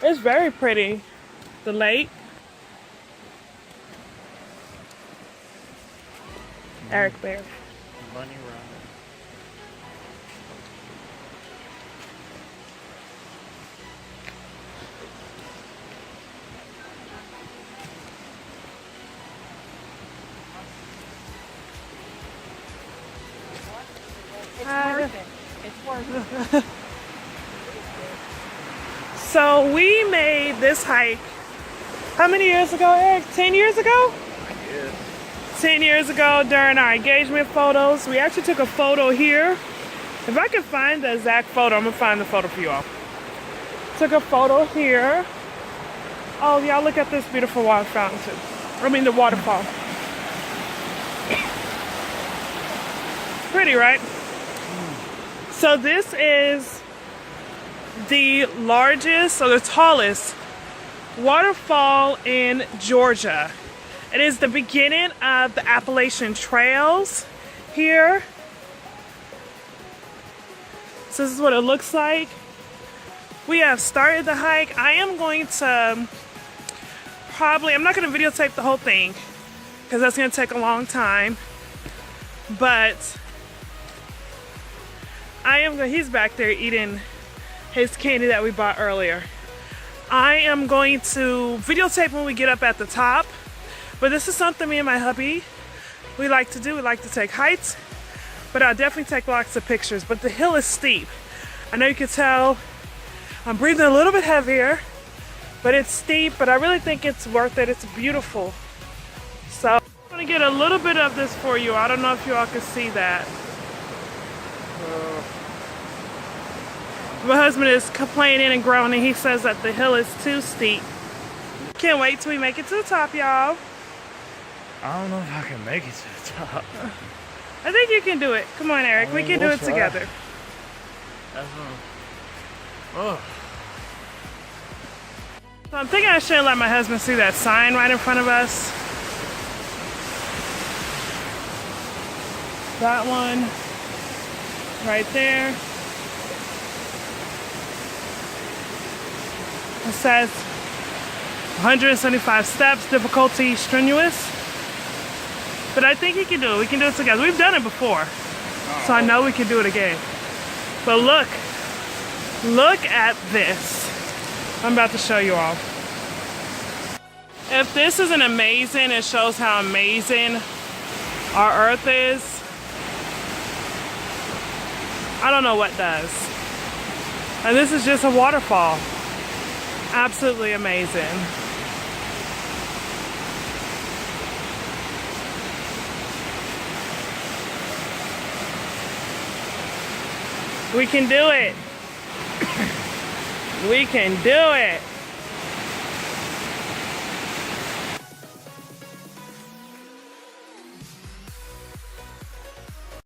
It's very pretty. The lake. Eric Bear. Bunny run. It's worth it. It's worth it. So we made this hike, how many years ago, Eric? 10 years ago? Yeah. 10 years ago during our engagement photos. We actually took a photo here. If I can find the exact photo, I'm gonna find the photo for you all. Took a photo here. Oh, y'all look at this beautiful water fountain too. I mean the waterfall. Pretty, right? So this is the largest, or the tallest waterfall in Georgia. It is the beginning of the Appalachian trails here. So this is what it looks like. We have started the hike. I am going to I'm not going to videotape the whole thing because that's going to take a long time. But he's back there eating his candy that we bought earlier. I am going to videotape when we get up at the top, but this is something me and my hubby, we like to do. We like to take hikes, but I'll definitely take lots of pictures. But the hill is steep. I know you can tell I'm breathing a little bit heavier, but it's steep, but I really think it's worth it. It's beautiful. So I'm gonna get a little bit of this for you. I don't know if you all can see that. My husband is complaining and groaning. He says that the hill is too steep. Can't wait till we make it to the top, y'all. I don't know if I can make it to the top. I think you can do it. Come on, Eric. We can do it together. That's oh. So I'm thinking I shouldn't let my husband see that sign right in front of us. That one right there. It says 175 steps, difficulty strenuous. But I think he can do it. We can do it together. We've done it before. So I know we can do it again. But look at this. I'm about to show you all. If this isn't amazing, it shows how amazing our earth is. I don't know what does. And this is just a waterfall. Absolutely amazing. We can do it. We can do it.